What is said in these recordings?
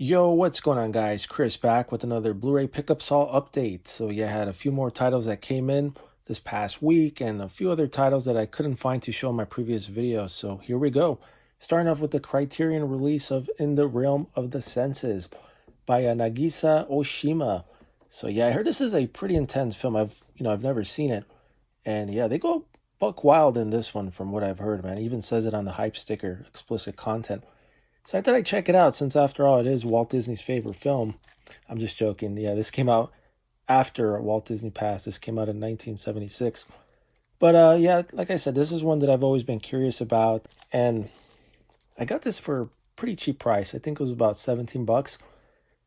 Yo, what's going on, guys? Chris back with another Blu-ray pickup saw update. So yeah, I had a few more titles that came in this past week and a few other titles that I couldn't find to show in my previous videos. So here we go. Starting off with the Criterion release of In the Realm of the Senses by Nagisa Oshima. So yeah, I heard this is a pretty intense film. I've never seen it. And yeah, they go buck wild in this one from what I've heard, man. It even says it on the hype sticker, explicit content. So I thought I'd check it out since, after all, it is Walt Disney's favorite film. I'm just joking. Yeah, this came out after Walt Disney passed. This came out in 1976. But yeah, like I said, this is one that I've always been curious about. And I got this for a pretty cheap price. I think it was about 17 bucks.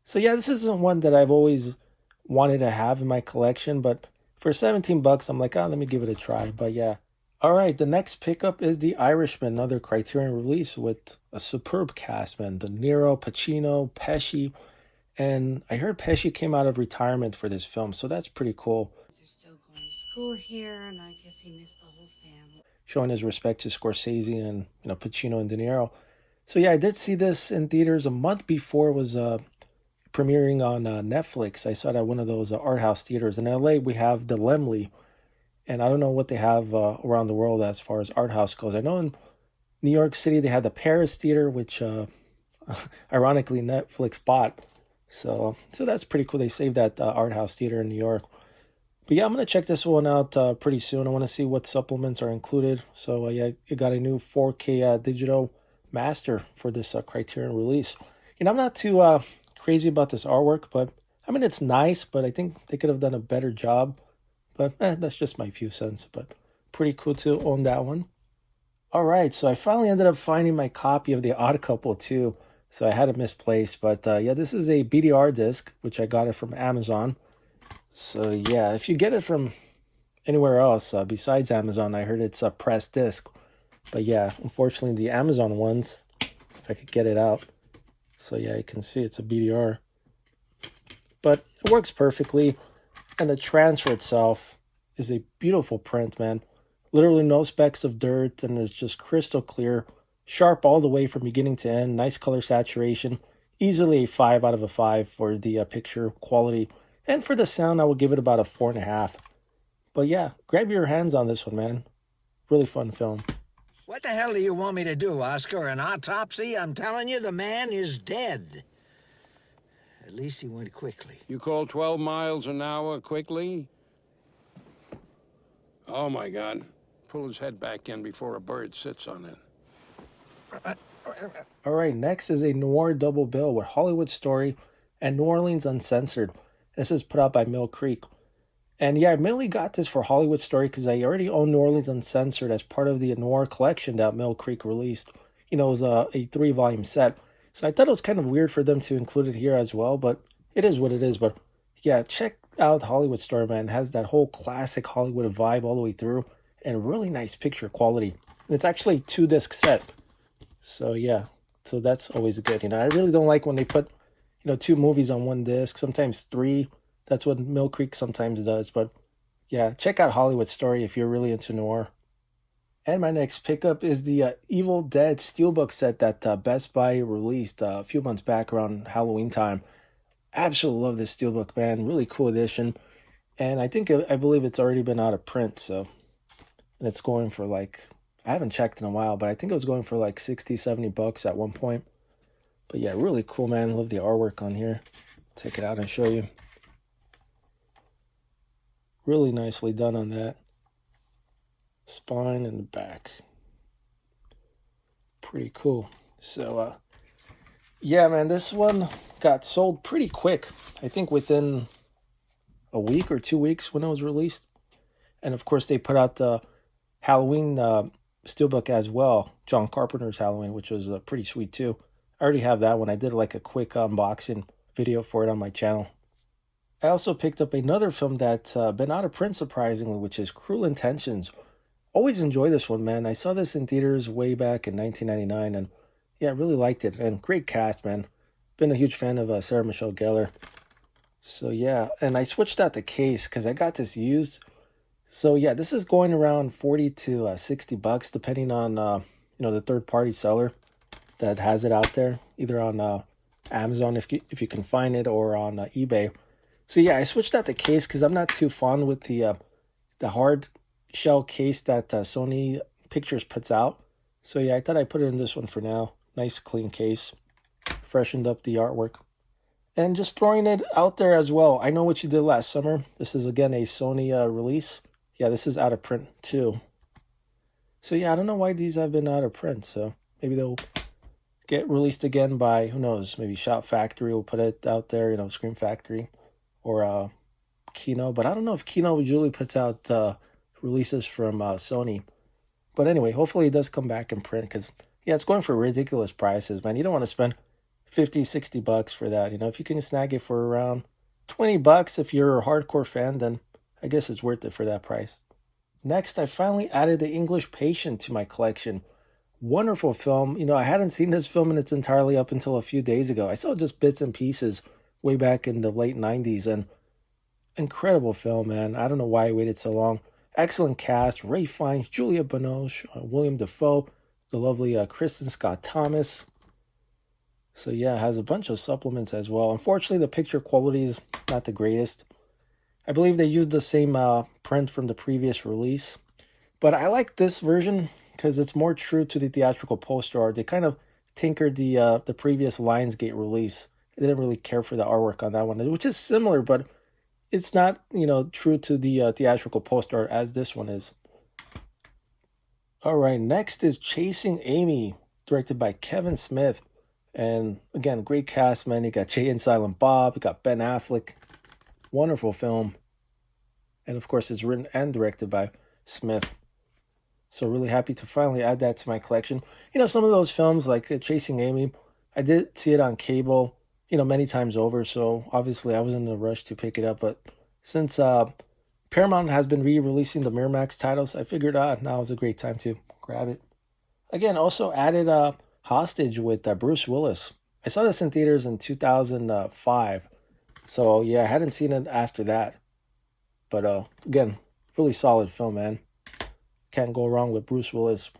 So yeah, this isn't one that I've always wanted to have in my collection. But for 17 bucks, I'm like, oh, let me give it a try. But yeah, all right, the next pickup is The Irishman, another Criterion release with a superb cast, man. DeNiro, Pacino, Pesci, and I heard Pesci came out of retirement for this film, so that's pretty cool. They're still going to school here, and I guess he missed the whole family. Showing his respect to Scorsese and Pacino and DeNiro. So yeah, I did see this in theaters a month before it was premiering on Netflix. I saw it at one of those art house theaters in LA. We have the Lemley. And I don't know what they have around the world as far as art house goes. I know in New York City they had the Paris Theater, which ironically Netflix bought. So that's pretty cool. They saved that art house theater in New York. But yeah, I'm gonna check this one out pretty soon. I want to see what supplements are included. So yeah, you got a new 4K digital master for this Criterion release. I'm not too crazy about this artwork, but I mean it's nice. But I think they could have done a better job. But that's just my few cents. But pretty cool to own that one. All right, so I finally ended up finding my copy of the Autocouple too. So I had it misplaced. But yeah, this is a BDR disc, which I got it from Amazon. So yeah, if you get it from anywhere else besides Amazon, I heard it's a pressed disc. But yeah, unfortunately, the Amazon ones, if I could get it out. So yeah, you can see it's a BDR. But it works perfectly. And the transfer itself is a beautiful print, man. Literally no specks of dirt, and it's just crystal clear, sharp all the way from beginning to end, nice color saturation, easily a 5 out of a 5 for the picture quality. And for the sound, I would give it about a 4.5. But yeah, grab your hands on this one, man. Really fun film. What the hell do you want me to do, Oscar? An autopsy? I'm telling you, the man is dead. At least he went quickly. You call 12 miles an hour quickly? Oh, my God. Pull his head back in before a bird sits on it. All right, next is a noir double bill with Hollywood Story and New Orleans Uncensored. This is put out by Mill Creek. And yeah, I mainly got this for Hollywood Story because I already own New Orleans Uncensored as part of the Noir collection that Mill Creek released. It was a 3-volume set. So I thought it was kind of weird for them to include it here as well, but it is what it is. But yeah, check out Hollywood Story, man. It has that whole classic Hollywood vibe all the way through and really nice picture quality. And it's actually a 2-disc set. So yeah, so that's always good. I really don't like when they put, 2 movies on 1 disc, sometimes 3. That's what Mill Creek sometimes does. But yeah, check out Hollywood Story if you're really into noir. And my next pickup is the Evil Dead Steelbook set that Best Buy released a few months back around Halloween time. Absolutely love this Steelbook, man. Really cool edition. And I believe it's already been out of print. And it's going for I haven't checked in a while, but I think it was going for like 60, 70 bucks at one point. But yeah, really cool, man. Love the artwork on here. Take it out and show you. Really nicely done on that. Spine and the back. Pretty cool. So yeah, man, this one got sold pretty quick. I think within a week or 2 weeks when it was released. And of course they put out the Halloween Steelbook as well, John Carpenter's Halloween, which was pretty sweet too. I already have that one. I did like a quick unboxing video for it on my channel. I also picked up another film that's been out of print surprisingly, which is Cruel Intentions. Always enjoy this one, man. I saw this in theaters way back in 1999, and yeah, I really liked it. And great cast, man. Been a huge fan of Sarah Michelle Gellar. So yeah, and I switched out the case because I got this used. So yeah, this is going around 40 to 60 bucks, depending on the third-party seller that has it out there, either on Amazon if you can find it, or on eBay. So yeah, I switched out the case because I'm not too fond with the hard shell case that Sony Pictures puts out. So yeah, I thought I'd put it in this one for now. Nice clean case, freshened up the artwork. And just throwing it out there as well. I know what you did last summer. This is again a Sony release. Yeah, this is out of print too. So yeah, I don't know why these have been out of print. So maybe they'll get released again by, who knows, maybe Shout Factory will put it out there, Scream Factory, or Kino. But I don't know if Kino usually puts out releases from Sony. But anyway, hopefully it does come back in print, because yeah, it's going for ridiculous prices, man. You don't want to spend 50, 60 bucks for that. If you can snag it for around 20 bucks, if you're a hardcore fan, then I guess it's worth it for that price. Next, I finally added The English Patient to my collection. Wonderful film. I hadn't seen this film in its entirety up until a few days ago. I saw just bits and pieces way back in the late 90s, and incredible film, man. I don't know why I waited so long. Excellent cast: Ray Fiennes, Julia Binoche, William Dafoe, the lovely Kristin Scott Thomas. So yeah, it has a bunch of supplements as well. Unfortunately, the picture quality is not the greatest. I believe they used the same print from the previous release. But I like this version because it's more true to the theatrical poster art. They kind of tinkered the previous Lionsgate release. I didn't really care for the artwork on that one, which is similar, but it's not, true to the theatrical poster art as this one is. All right, next is Chasing Amy, directed by Kevin Smith. And again, great cast, man. You got Jay and Silent Bob, you got Ben Affleck. Wonderful film. And of course, it's written and directed by Smith. So really happy to finally add that to my collection. Some of those films like Chasing Amy, I did see it on cable, many times over. So obviously I wasn't in a rush to pick it up. But since Paramount has been re-releasing the Miramax titles, I figured now is a great time to grab it. Again, also added Hostage with Bruce Willis. I saw this in theaters in 2005. So yeah, I hadn't seen it after that. But again, really solid film, man. Can't go wrong with Bruce Willis.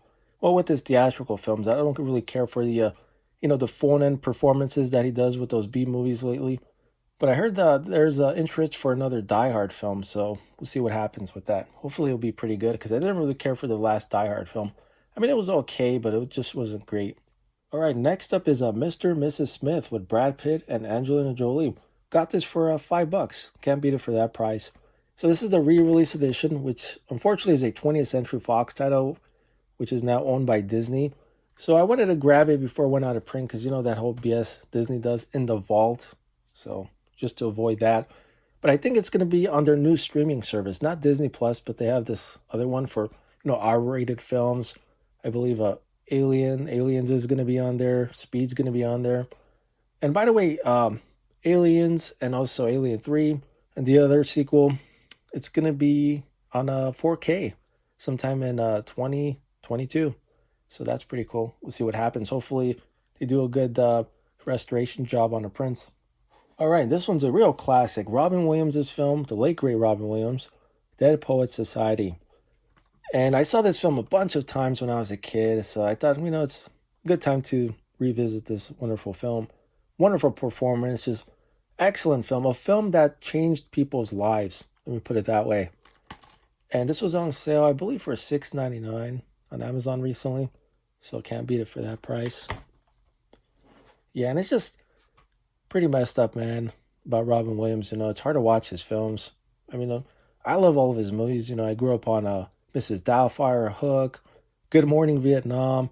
Well, with his theatrical films, I don't really care for the, the phone-in performances that he does with those B movies lately. But I heard there's interest for another Die Hard film, so we'll see what happens with that. Hopefully it'll be pretty good, because I didn't really care for the last Die Hard film. I mean, it was okay, but it just wasn't great. All right, next up is Mr. and Mrs. Smith with Brad Pitt and Angelina Jolie. Got this for $5. Can't beat it for that price. So this is the re-release edition, which unfortunately is a 20th Century Fox title, which is now owned by Disney. So I wanted to grab it before it went out of print, because that whole BS Disney does in the vault. So just to avoid that. But I think it's going to be on their new streaming service, not Disney Plus, but they have this other one for, R-rated films. I believe Aliens is going to be on there. Speed's going to be on there. And by the way, Aliens and also Alien 3 and the other sequel, it's going to be on 4K sometime in 2022. So that's pretty cool. We'll see what happens. Hopefully they do a good restoration job on the prints. All right, this one's a real classic. Robin Williams' film, the late great Robin Williams, Dead Poets Society. And I saw this film a bunch of times when I was a kid, so I thought, it's a good time to revisit this wonderful film. Wonderful performance, just excellent film. A film that changed people's lives. Let me put it that way. And this was on sale, I believe, for $6.99 on Amazon recently. So can't beat it for that price. Yeah, and it's just pretty messed up, man, about Robin Williams. It's hard to watch his films. I mean, I love all of his movies. I grew up on Mrs. Doubtfire, Hook, Good Morning Vietnam,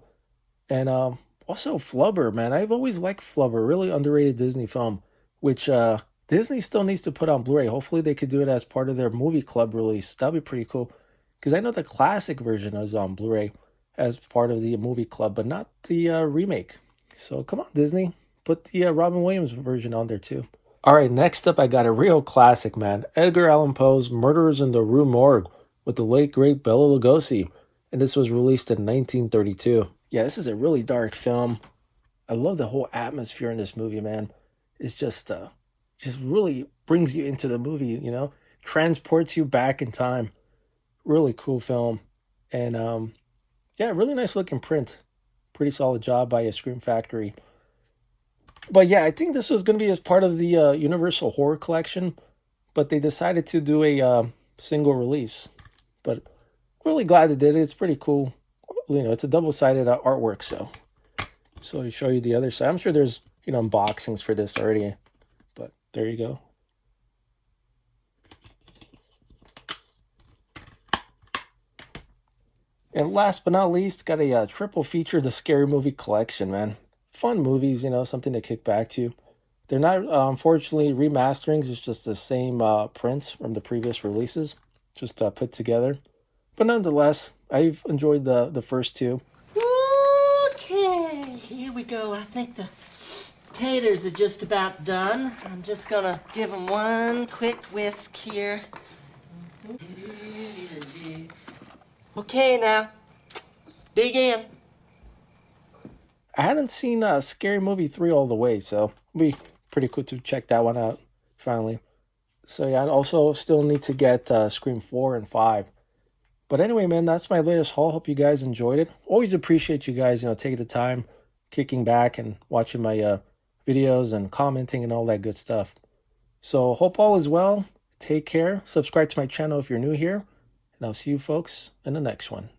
and also Flubber, man. I've always liked Flubber, really underrated Disney film, which Disney still needs to put on Blu-ray. Hopefully they could do it as part of their movie club release. That'd be pretty cool, because I know the classic version is on Blu-ray as part of the movie club, but not the remake. So come on, Disney. Put the Robin Williams version on there too. All right, next up, I got a real classic, man. Edgar Allan Poe's Murderers in the Rue Morgue with the late, great Bela Lugosi. And this was released in 1932. Yeah, this is a really dark film. I love the whole atmosphere in this movie, man. It's just really brings you into the movie, transports you back in time. Really cool film. And yeah, really nice looking print. Pretty solid job by a Scream Factory. But yeah, I think this was going to be as part of the Universal Horror Collection, but they decided to do a single release. But really glad they did it. It's pretty cool. You know, it's a double-sided artwork, so to show you the other side. I'm sure there's, you know, unboxings for this already, but there you go. And last but not least, got a triple feature, the Scary Movie Collection, man. Fun movies, you know, something to kick back to. They're not, unfortunately, remasterings. It's just the same prints from the previous releases, just put together. But nonetheless, I've enjoyed the first two. Okay, here we go. I think the taters are just about done. I'm just gonna give them one quick whisk here. Okay, now, dig in. I hadn't seen Scary Movie 3 all the way, so it'll be pretty cool to check that one out, finally. So yeah, I also still need to get Scream 4 and 5. But anyway, man, that's my latest haul. Hope you guys enjoyed it. Always appreciate you guys, you know, taking the time, kicking back and watching my videos and commenting and all that good stuff. So hope all is well. Take care. Subscribe to my channel if you're new here. And I'll see you folks in the next one.